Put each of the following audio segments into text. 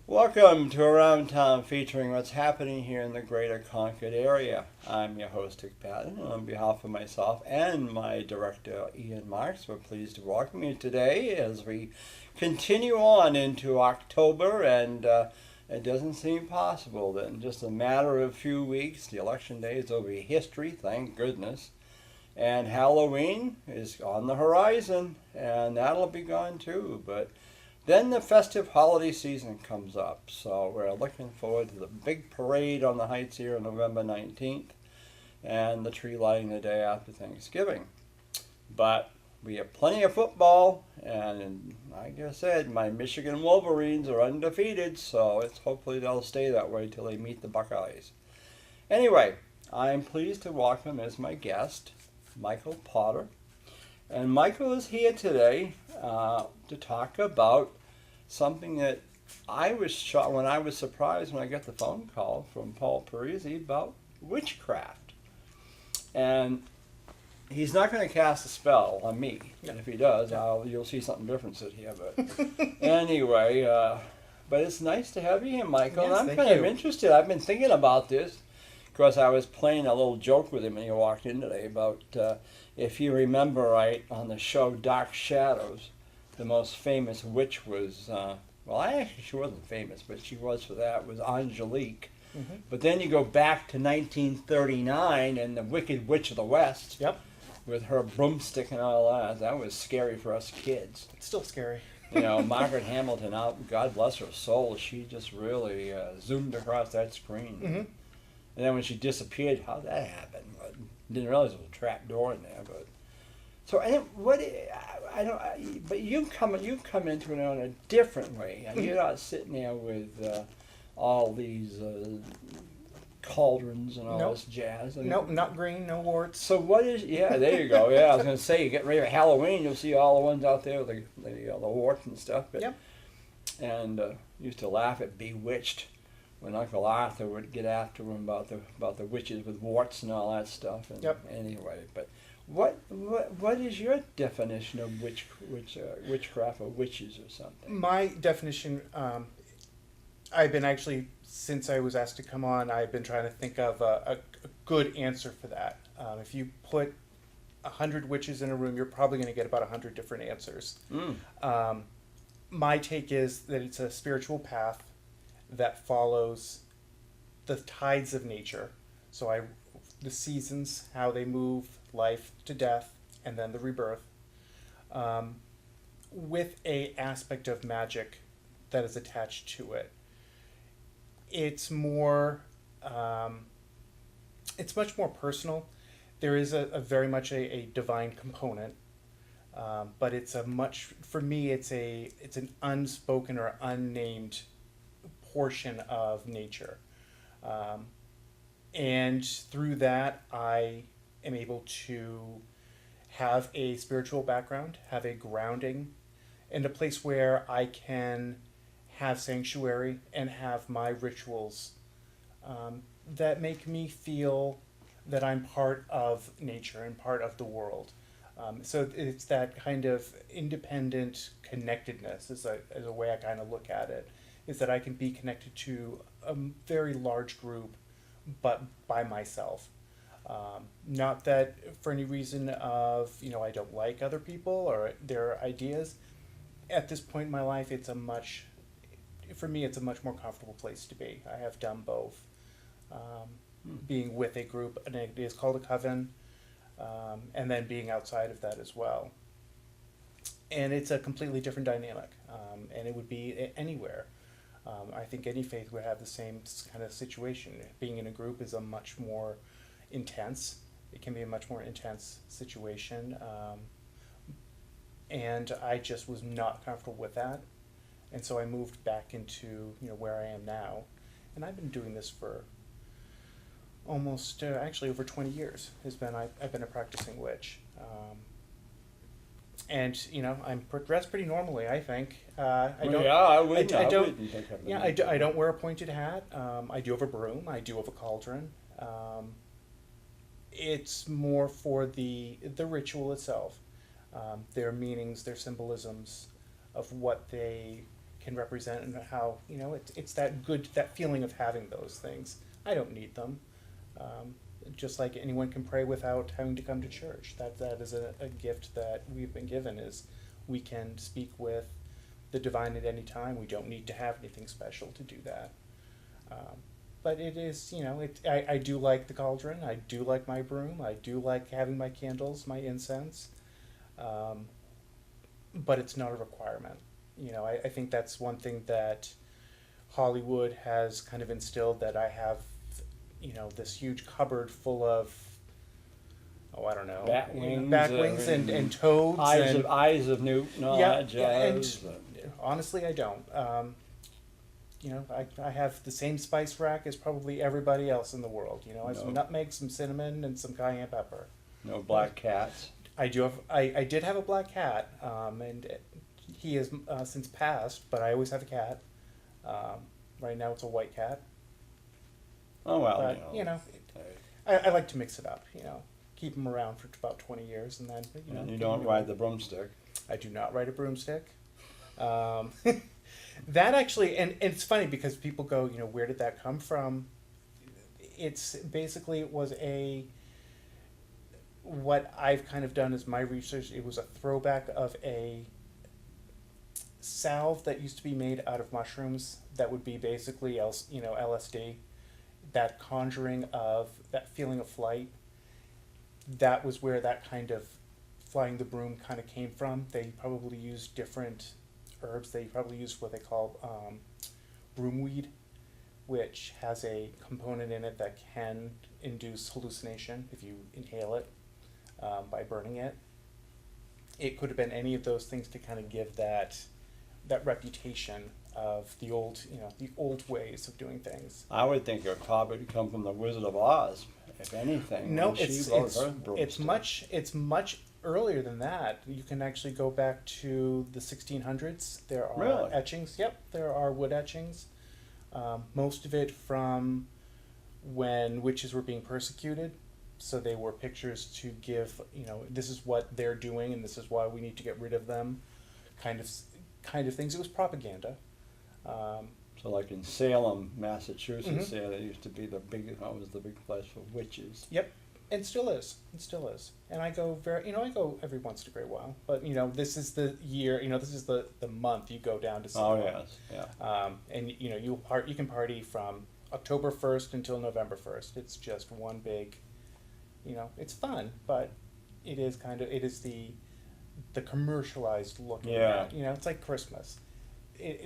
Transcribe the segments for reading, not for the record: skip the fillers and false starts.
Welcome to Around Town featuring what's happening here in the greater Concord area. I'm your host, Dick Patten, and on behalf of myself and my director, Ian Marx, we're pleased to welcome you today as we continue on into October, and it doesn't seem possible that in just a matter of a few weeks, the election days will be history, thank goodness. And Halloween is on the horizon, and that'll be gone too, but then the festive holiday season comes up, so we're looking forward to the big parade on the Heights here on November 19th and the tree lighting the day after Thanksgiving. But we have plenty of football, and like I said, my Michigan Wolverines are undefeated, so it's hopefully they'll stay that way till they meet the Buckeyes. Anyway, I'm pleased to welcome as my guest Michael Potter. And Michael is here today to talk about something that I was shocked when I was surprised when I got the phone call from Paul Parisi about witchcraft. And he's not going to cast a spell on me. And if he does, you'll see something different sit here. But anyway, but it's nice to have you here, Michael. Yes, and I'm kind of interested. I've been thinking about this because I was playing a little joke with him when he walked in today about if you remember right on the show Dark Shadows, the most famous witch was, well, actually she wasn't famous, but she was for that, was Angelique. Mm-hmm. But then you go back to 1939 and the Wicked Witch of the West. Yep. With her broomstick and all that. That was scary for us kids. It's still scary. You know, Margaret Hamilton, God bless her soul, she just really zoomed across that screen. Mm-hmm. And then when she disappeared, how that happened? I didn't realize there was a trap door in there. But so but you come into it in a different way. And you're not sitting there with all these cauldrons and all this jazz. Nope, not green, no warts. So what is? Yeah, there you go. Yeah, I was going to say, you get ready for Halloween, you'll see all the ones out there with the warts and stuff. But, yep. And used to laugh at Bewitched when Uncle Arthur would get after him about the witches with warts and all that stuff. And yep. Anyway, but what is your definition of witchcraft or witches or something? My definition, I've been actually, since I was asked to come on, I've been trying to think of a good answer for that. If you put 100 witches in a room, you're probably going to get about 100 different answers. My take is that it's a spiritual path that follows the tides of nature. So the seasons, how they move, life to death, and then the rebirth, with a aspect of magic that is attached to it. It's more, it's much more personal. There is a very much a divine component, but it's for me, it's an unspoken or unnamed portion of nature. And through that, I am able to have a spiritual background, have a grounding, and a place where I can have sanctuary and have my rituals that make me feel that I'm part of nature and part of the world. So it's that kind of independent connectedness is a way I kind of look at it, is that I can be connected to a very large group, but by myself. Not that for any reason of, I don't like other people or their ideas. At this point in my life, for me, it's a much more comfortable place to be. I have done both. Being with a group, and it is called a coven, and then being outside of that as well. And it's a completely different dynamic, and it would be anywhere. I think any faith would have the same kind of situation. Being in a group is a much more intense. It can be a much more intense situation. And I just was not comfortable with that. And so I moved back into where I am now. And I've been doing this for almost, actually over 20 years. I've been a practicing witch. And I'm dressed pretty normally, I think. I don't wear a pointed hat. I do have a broom. I do have a cauldron. It's more for the ritual itself. Their meanings, their symbolisms of what they can represent, and how, you know, it's that good, that feeling of having those things. I don't need them. Just like anyone can pray without having to come to church. That is a gift that we've been given, is we can speak with the divine at any time. We don't need to have anything special to do that. But it is, you know, I do like the cauldron. I do like my broom. I do like having my candles, my incense. But it's not a requirement. You know, I think that's one thing that Hollywood has kind of instilled, that I have, you know, this huge cupboard full of, oh, I don't know, Bat wings, and toads, eyes of Newt knowledge. Yeah, and honestly, I don't. You know, I have the same spice rack as probably everybody else in the world. You know, I have some nutmeg, some cinnamon, and some cayenne pepper. No black cats. I do have. I did have a black cat, and he has since passed. But I always have a cat. Right now, it's a white cat. Oh well, but, I like to mix it up. You know, keep him around for about 20 years, and then And you don't ride the broomstick. I do not ride a broomstick. That actually, and it's funny because people go, you know, where did that come from? It's basically, it was what I've kind of done is my research. It was a throwback of a salve that used to be made out of mushrooms that would be basically, LSD. That conjuring of that feeling of flight. That was where that kind of flying the broom kind of came from. They probably used different herbs. They probably used what they call broomweed, which has a component in it that can induce hallucination if you inhale it by burning it. It could have been any of those things to kind of give that reputation of the old ways of doing things. I would think it probably would come from the Wizard of Oz, if anything. No, it's much earlier than that. You can actually go back to the 1600s. There are etchings. Yep, there are wood etchings. Most of it from when witches were being persecuted. So they were pictures to give, this is what they're doing and this is why we need to get rid of them, kind of things. It was propaganda. So like in Salem, Massachusetts, there used to be the big place for witches. Yep. And still is. And I go I go every once in a great while. But, this is the year, this is the month you go down to Salem. Oh, yes, yeah. And, you can party from October 1st until November 1st. It's just one big, it's fun, but it is the commercialized look. Yeah. It's like Christmas.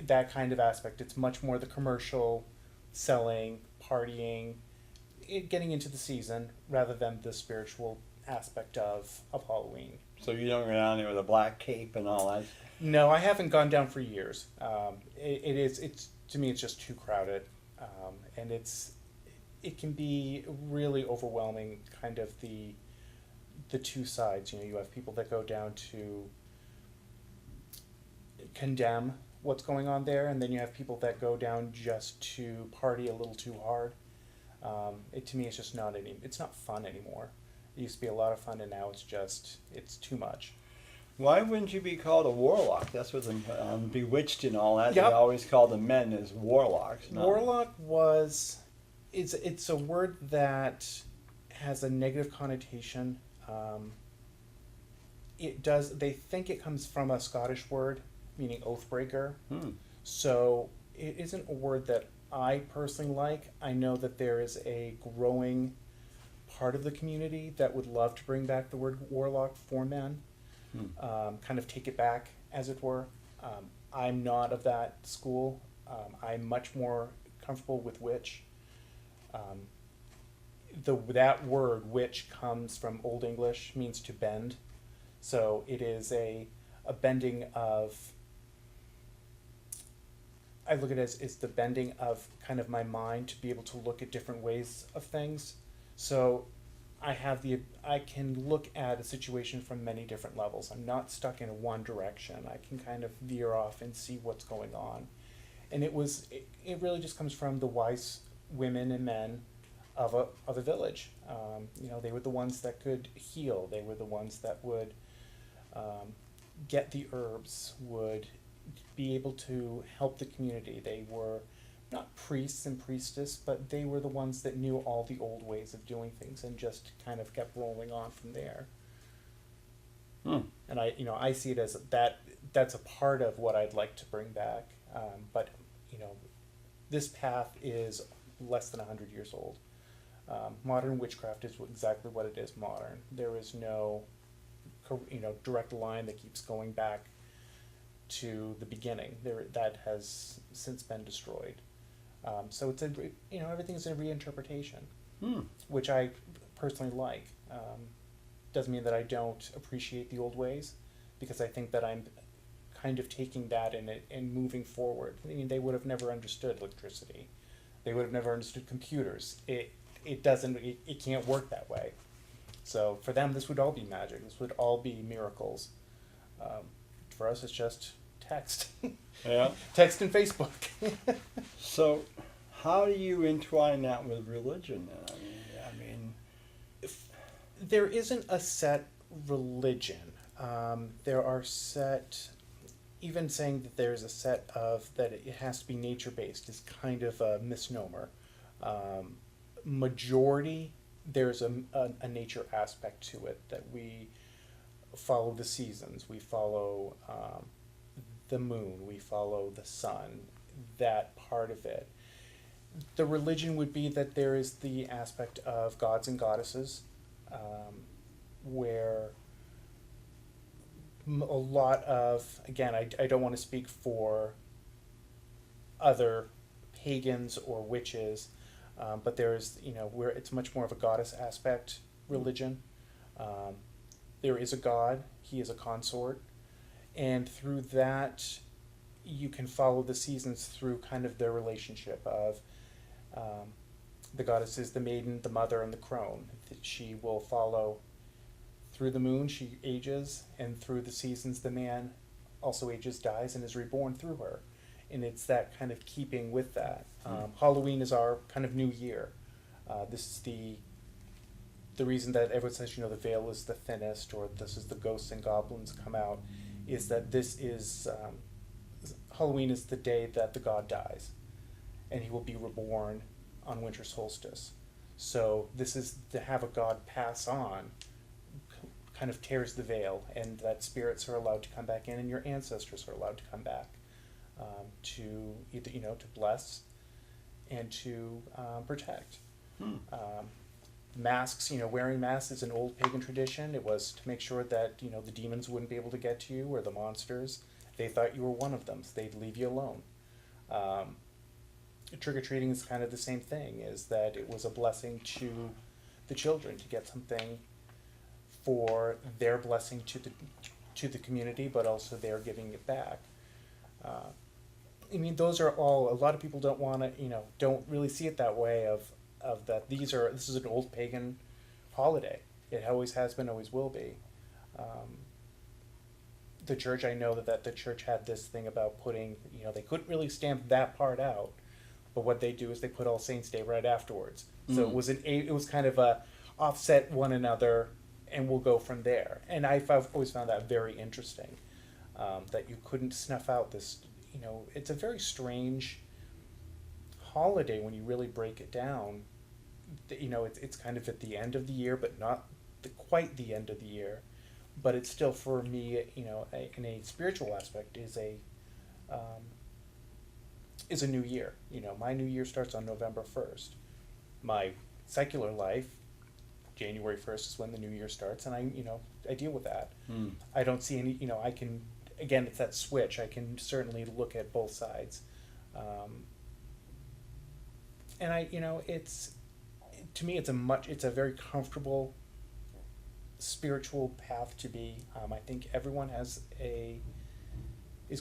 That kind of aspect. It's much more the commercial selling, partying, getting into the season rather than the spiritual aspect of Halloween. So you don't go down there with a black cape and all that? No, I haven't gone down for years. It's to me, it's just too crowded, and it can be really overwhelming. Kind of the two sides. You have people that go down to condemn what's going on there, and then you have people that go down just to party a little too hard. To me, it's just it's not fun anymore. It used to be a lot of fun, and now it's too much. Why wouldn't you be called a warlock? That's what Bewitched and all that. Yep. They always call the men as warlocks. Warlock it's a word that has a negative connotation. They think it comes from a Scottish word meaning oathbreaker. So it isn't a word that I personally like. I know that there is a growing part of the community that would love to bring back the word warlock for men, kind of take it back, as it were. I'm not of that school. I'm much more comfortable with witch. That word, witch, comes from Old English, means to bend. So it is a bending of... I look at it as the bending of kind of my mind to be able to look at different ways of things. So I can look at a situation from many different levels. I'm not stuck in one direction. I can kind of veer off and see what's going on. And it really just comes from the wise women and men of a village. They were the ones that could heal. They were the ones that would get the herbs, would be able to help the community. They were not priests and priestess, but they were the ones that knew all the old ways of doing things and just kind of kept rolling on from there. And I see it as that's a part of what I'd like to bring back. But this path is less than 100 years old. Modern witchcraft is exactly what it is, modern. There is no direct line that keeps going back to the beginning. That has since been destroyed. So it's everything's a reinterpretation, which I personally like. Doesn't mean that I don't appreciate the old ways, because I think that I'm kind of taking that and moving forward. I mean, they would have never understood electricity. They would have never understood computers. It can't work that way. So for them, this would all be magic. This would all be miracles. For us, it's just text. Yeah. Text and Facebook. So, how do you entwine that with religion then? I mean, there isn't a set religion. There are set, even saying that there's a set of, that it has to be nature-based is kind of a misnomer. Majority, there's a nature aspect to it, that we follow the seasons, we follow the moon, we follow the sun, that part of it. The religion would be that there is the aspect of gods and goddesses, where a lot of, again, I don't want to speak for other pagans or witches, but there's, where it's much more of a goddess aspect religion. There is a god, he is a consort, and through that you can follow the seasons through kind of their relationship of the goddess is the maiden, the mother, and the crone. She will follow through the moon, she ages, and through the seasons the man also ages, dies, and is reborn through her. And it's that kind of keeping with that. Halloween is our kind of new year. This is the reason that everyone says, the veil is the thinnest, or this is the ghosts and goblins come out, is that this is, Halloween is the day that the god dies, and he will be reborn on winter solstice. So this is to have a god pass on, kind of tears the veil, and that spirits are allowed to come back in, and your ancestors are allowed to come back, to either, to bless and to protect. Masks, wearing masks is an old pagan tradition. It was to make sure that, the demons wouldn't be able to get to you, or the monsters. They thought you were one of them, so they'd leave you alone. Trick-or-treating is kind of the same thing, is that it was a blessing to the children to get something for their blessing to the community, but also they're giving it back. Those are all, a lot of people don't want to, don't really see it that way of that this is an old pagan holiday. It always has been, always will be. The church, I know that the church had this thing about putting, they couldn't really stamp that part out, but what they do is they put All Saints Day right afterwards. So it was kind of a offset one another, and we'll go from there. And I've always found that very interesting, that you couldn't snuff out this, it's a very strange holiday when you really break it down. It's kind of at the end of the year, but not quite the end of the year. But it's still, for me, in a spiritual aspect, is a new year. My new year starts on November 1st. My secular life, January 1st is when the new year starts, and I deal with that. I don't see any, I can, again, it's that switch. I can certainly look at both sides. And to me, it's a very comfortable spiritual path to be. I think everyone is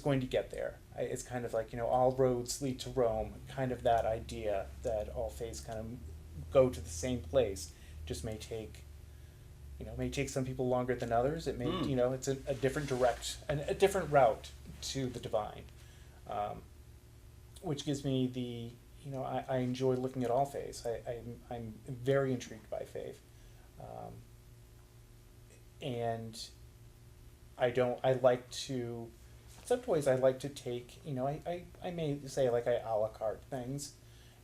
going to get there. It's kind of like, all roads lead to Rome, kind of that idea that all faiths kind of go to the same place. Just may take some people longer than others. It may, it's a different a different route to the divine, which gives me I enjoy looking at all faiths. I'm very intrigued by faith, and I like to sometimes I like to take, I may say like I a la carte things.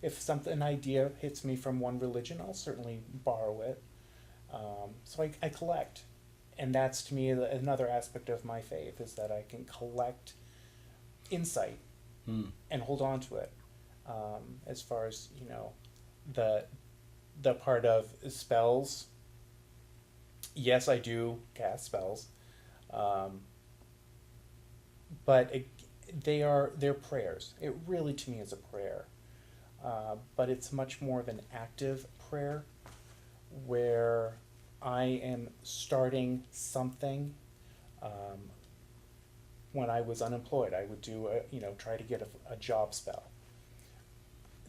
If an idea hits me from one religion, I'll certainly borrow it. So I collect. And that's, to me, another aspect of my faith, is that I can collect insight and hold on to it. As far as, the part of spells, yes, I do cast spells. But they're prayers. It really, to me, is a prayer. But it's much more of an active prayer, where I am starting something. When I was unemployed, I would do try to get a job spell.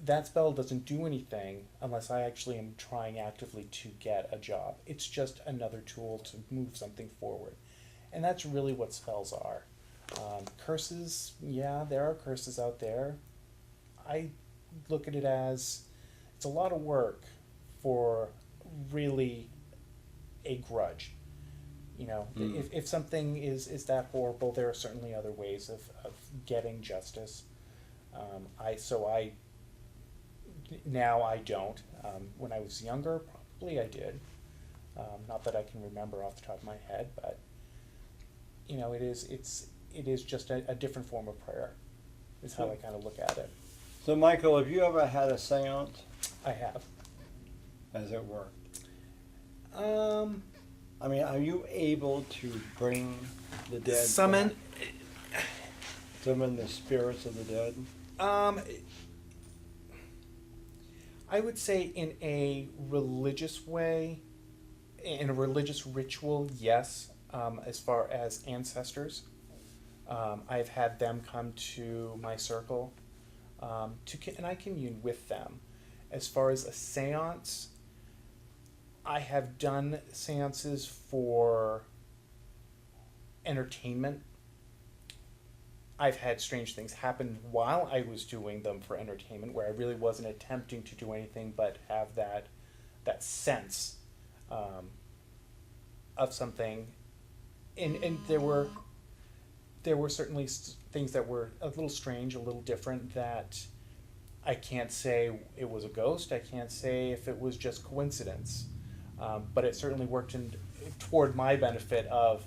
That spell doesn't do anything unless I actually am trying actively to get a job. It's just another tool to move something forward. And that's really what spells are. Curses, yeah, there are curses out there. I look at it as it's a lot of work for really a grudge. If something is that horrible, there are certainly other ways of getting justice. Now I don't. When I was younger, probably I did. Not that I can remember off the top of my head, but it is just a different form of prayer, is how I kind of look at it. So, Michael, have you ever had a seance? I have. As it were. I mean, are you able to bring the dead Summon the spirits of the dead? I would say in a religious way, in a religious ritual, yes. As far as ancestors, I've had them come to my circle, and I commune with them. As far as a seance, I have done seances for entertainment. I've had strange things happen while I was doing them for entertainment, where I really wasn't attempting to do anything but have that sense of something. And there were certainly things that were a little strange, a little different, that I can't say it was a ghost. I can't say if it was just coincidence. But it certainly worked toward my benefit of,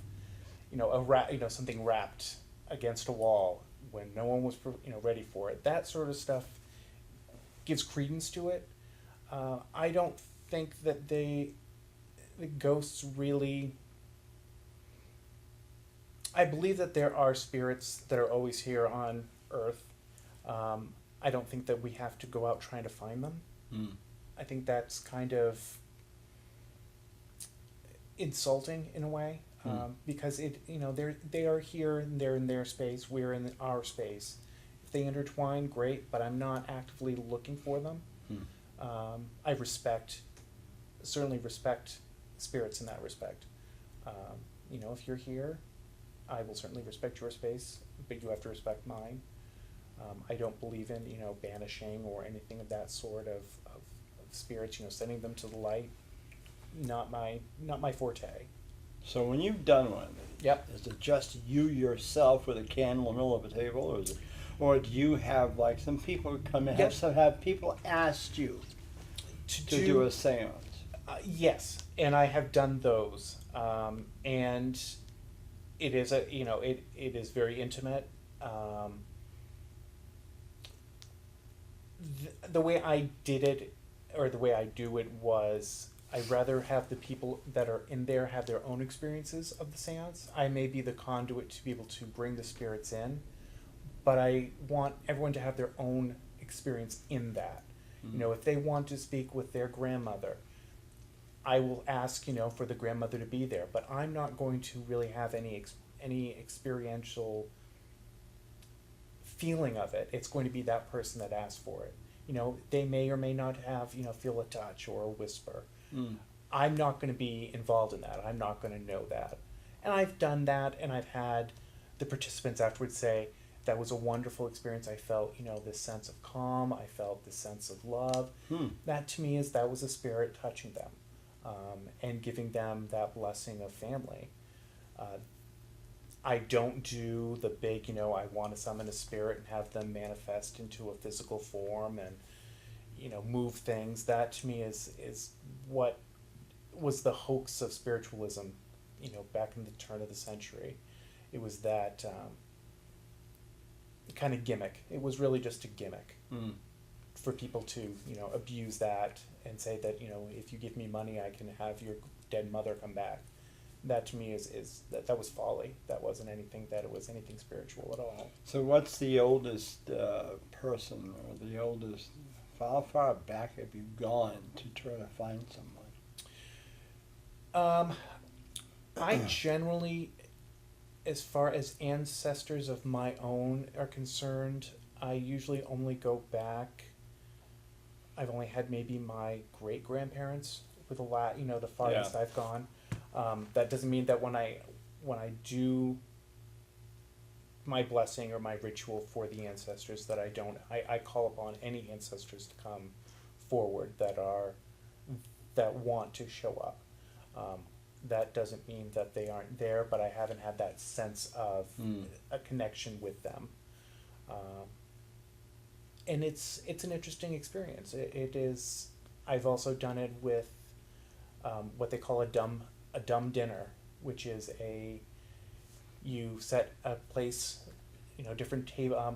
something wrapped against a wall when no one was, ready for it. That sort of stuff gives credence to it. I don't think that the ghosts really. I believe that there are spirits that are always here on Earth. I don't think that we have to go out trying to find them. I think that's kind of insulting in a way, because they are here and they're in their space. We're in our space. If they intertwine, great, but I'm not actively looking for them. I certainly respect spirits in that respect. If you're here, I will certainly respect your space, but you have to respect mine. I don't believe in banishing or anything of that sort of spirits. Sending them to the light. Not my forte. So when you've done one, Yep. is it just you yourself with a candle in the middle of a table, or do you have like some people come in? Yep. Have people asked you to do a seance? Yes, and I have done those, and it is it is very intimate. The way I did it, or the way I do it, was I'd rather have the people that are in there have their own experiences of the seance. I may be the conduit to be able to bring the spirits in, but I want everyone to have their own experience in that. If they want to speak with their grandmother, I will ask, for the grandmother to be there, but I'm not going to really have any experiential feeling of it. It's going to be that person that asked for it. They may or may not have, feel a touch or a whisper. I'm not going to be involved in that. I'm not going to know that. And I've done that, and I've had the participants afterwards say, that was a wonderful experience. I felt, this sense of calm. I felt this sense of love. That, to me, that was a spirit touching them, and giving them that blessing of family. I don't do the big, I want to summon a spirit and have them manifest into a physical form and, move things. That to me is what was the hoax of spiritualism, back in the turn of the century. It was that kind of gimmick. It was really just a gimmick for people to, abuse that and say that, if you give me money, I can have your dead mother come back. That to me is that was folly. That wasn't anything that it was anything spiritual at all. So what's the oldest person or the oldest, how far back have you gone to try to find someone? I generally, as far as ancestors of my own are concerned, I usually only go back. I've only had maybe my great grandparents with the farthest I've gone. That doesn't mean that when I do my blessing or my ritual for the ancestors that I call upon any ancestors to come forward that want to show up. That doesn't mean that they aren't there, but I haven't had that sense of a connection with them. And it's an interesting experience. It is. I've also done it with what they call a dumb dinner, which is you set a place, different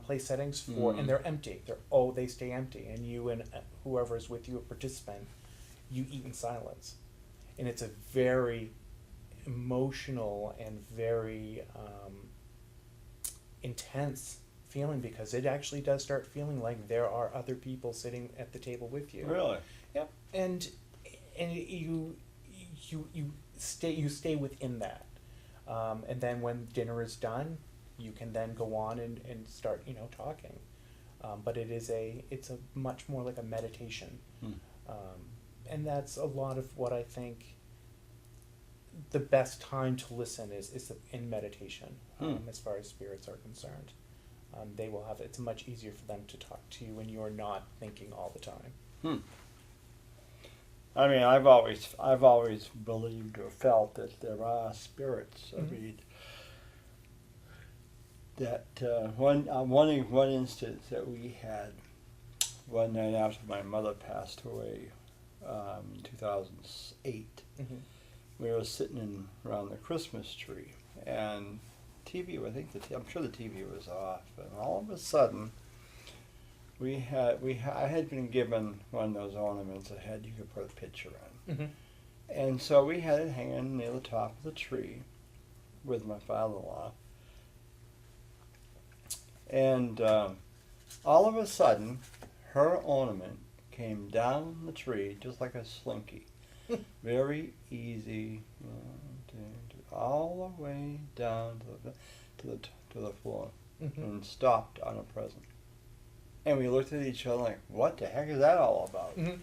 place settings for, and they're empty. They stay empty, and you and whoever is with you, a participant, you eat in silence, and it's a very emotional and very intense feeling, because it actually does start feeling like there are other people sitting at the table with you. Really? Yep. And you stay within that, and then when dinner is done, you can then go on and start talking, but it's a much more like a meditation, and that's a lot of what I think the best time to listen is in meditation, as far as spirits are concerned. They will have it's much easier for them to talk to you when you're not thinking all the time. I mean, I've always believed or felt that there are spirits. I mean, that one instance that we had one night after my mother passed away, in 2008, we were sitting around the Christmas tree, and I'm sure the TV was off, and all of a sudden, I had been given one of those ornaments that you could put a picture in. And so we had it hanging near the top of the tree with my father-in-law. And all of a sudden, her ornament came down the tree just like a slinky. Very easy, all the way down to the floor, and stopped on a present. And we looked at each other like, what the heck is that all about? And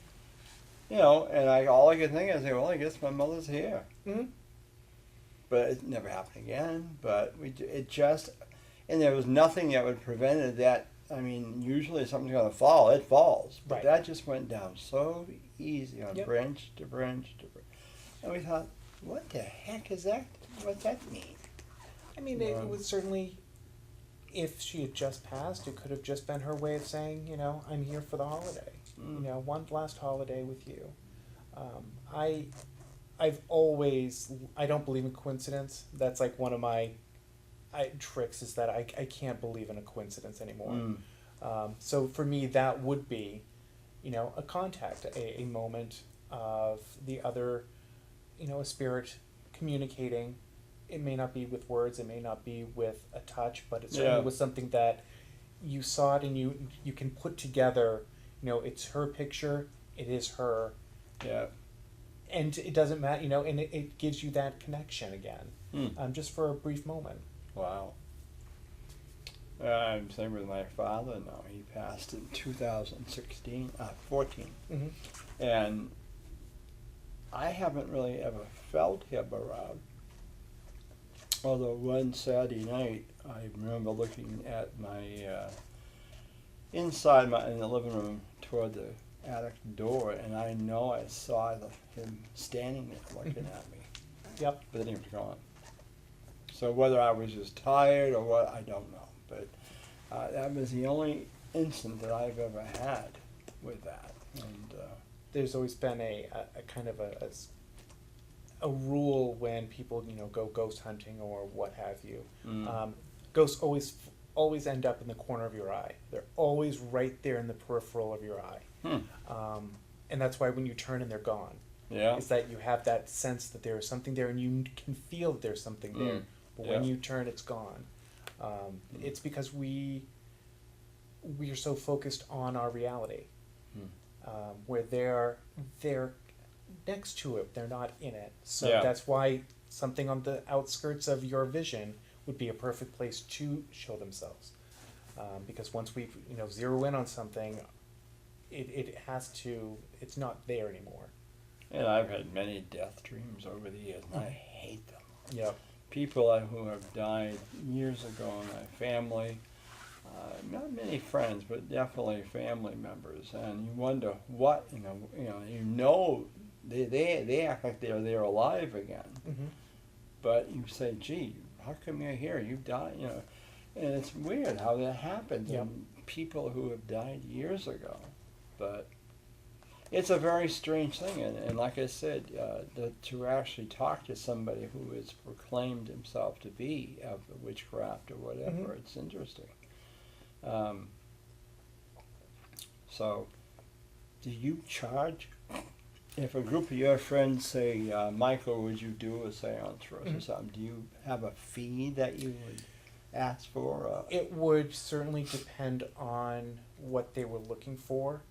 all I could think is, well, I guess my mother's here. But it never happened again. But and there was nothing that would prevent it. That, I mean, usually if something's going to fall, it falls. But that just went down so easy on branch to branch to branch. And we thought, what the heck is that? What's that mean? I mean, it was certainly, if she had just passed, it could have just been her way of saying, I'm here for the holiday. One last holiday with you. I don't believe in coincidence. That's like one of my tricks, is that I can't believe in a coincidence anymore. So for me, that would be, a contact, a moment of the other, a spirit communicating. It may not be with words, it may not be with a touch, but it certainly was something that you saw it and you can put together, it's her picture, it is her. Yeah. And it doesn't matter, and it gives you that connection again, just for a brief moment. Wow. Same with my father now. He passed in 2014. And I haven't really ever felt him around. Although one Saturday night, I remember looking at my, in the living room toward the attic door, and I know I saw him standing there looking at me. Yep. But then he was gone. So whether I was just tired or what, I don't know. But that was the only incident that I've ever had with that. And There's always been a kind of a rule when people, go ghost hunting or what have you. Ghosts always end up in the corner of your eye. They're always right there in the peripheral of your eye. And that's why when you turn and they're gone. Yeah. Is that you have that sense that there is something there, and you can feel that there's something there. But when you turn, it's gone. It's because we are so focused on our reality, where they're next to it, they're not in it. So that's why something on the outskirts of your vision would be a perfect place to show themselves. Because once we zero in on something, it's not there anymore. And I've had many death dreams over the years, and I hate them. Yep. People who have died years ago in my family, not many friends, but definitely family members, and you wonder what they act like they're alive again, but you say, gee, how come you're here? You died, and it's weird how that happens. Yep. And people who have died years ago, but it's a very strange thing, and like I said, to actually talk to somebody who has proclaimed himself to be of witchcraft or whatever, it's interesting. So, do you charge? If a group of your friends say, Michael, would you do a seance for us or something, do you have a fee that you would ask for? It would certainly depend on what they were looking for.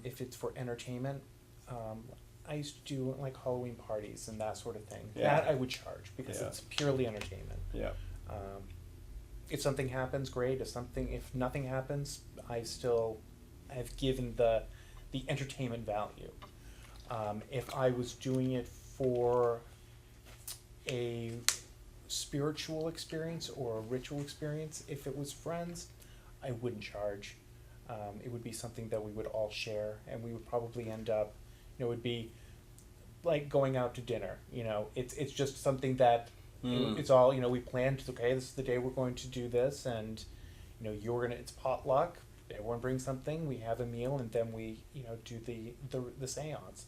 If it's for entertainment, I used to do like Halloween parties and that sort of thing. Yeah. That I would charge because it's purely entertainment. Yeah. If something happens, great. If nothing happens, I still have given the entertainment value. If I was doing it for a spiritual experience or a ritual experience, if it was friends, I wouldn't charge. It would be something that we would all share, and we would probably end up, it would be like going out to dinner. It's just something that it's all, we planned. Okay, this is the day we're going to do this, and it's potluck. Everyone brings something. We have a meal, and then we do the séance.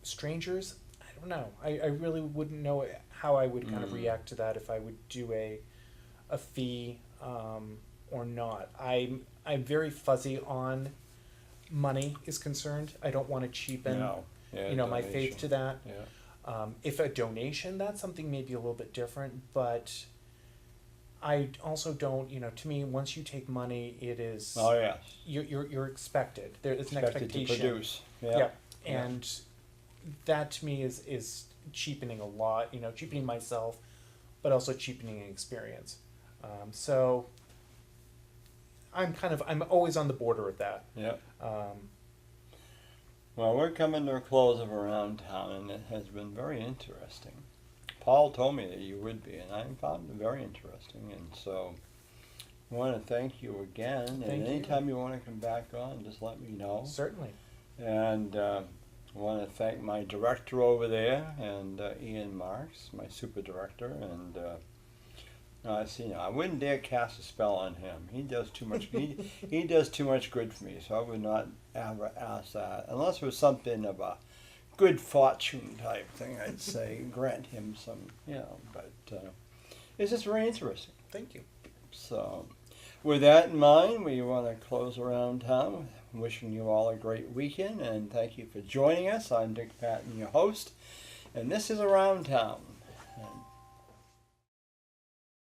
Strangers, I don't know. I really wouldn't know how I would kind of react to that if I would do a fee. Or not. I'm very fuzzy on money is concerned. I don't want to cheapen my faith to that. Yeah. If a donation, that's something maybe a little bit different, but I also don't, to me, once you take money, it is you're expected. There is an expectation to produce. And that to me is cheapening a lot, cheapening myself, but also cheapening an experience. So I'm always on the border of that. Yeah. Well, we're coming to a close of Around Town, and it has been very interesting. Paul told me that you would be, and I found it very interesting. And so I want to thank you again. Thank and anytime you want to come back on, just let me know. Certainly. And I want to thank my director over there, and Ian Marx, my super director, and I wouldn't dare cast a spell on him. He does too much. he does too much good for me, so I would not ever ask that unless it was something of a good fortune type thing. I'd say grant him some, But it's just very interesting. Thank you. So, with that in mind, we want to close Around Town. Wishing you all a great weekend, and thank you for joining us. I'm Dick Patten, your host, and this is Around Town.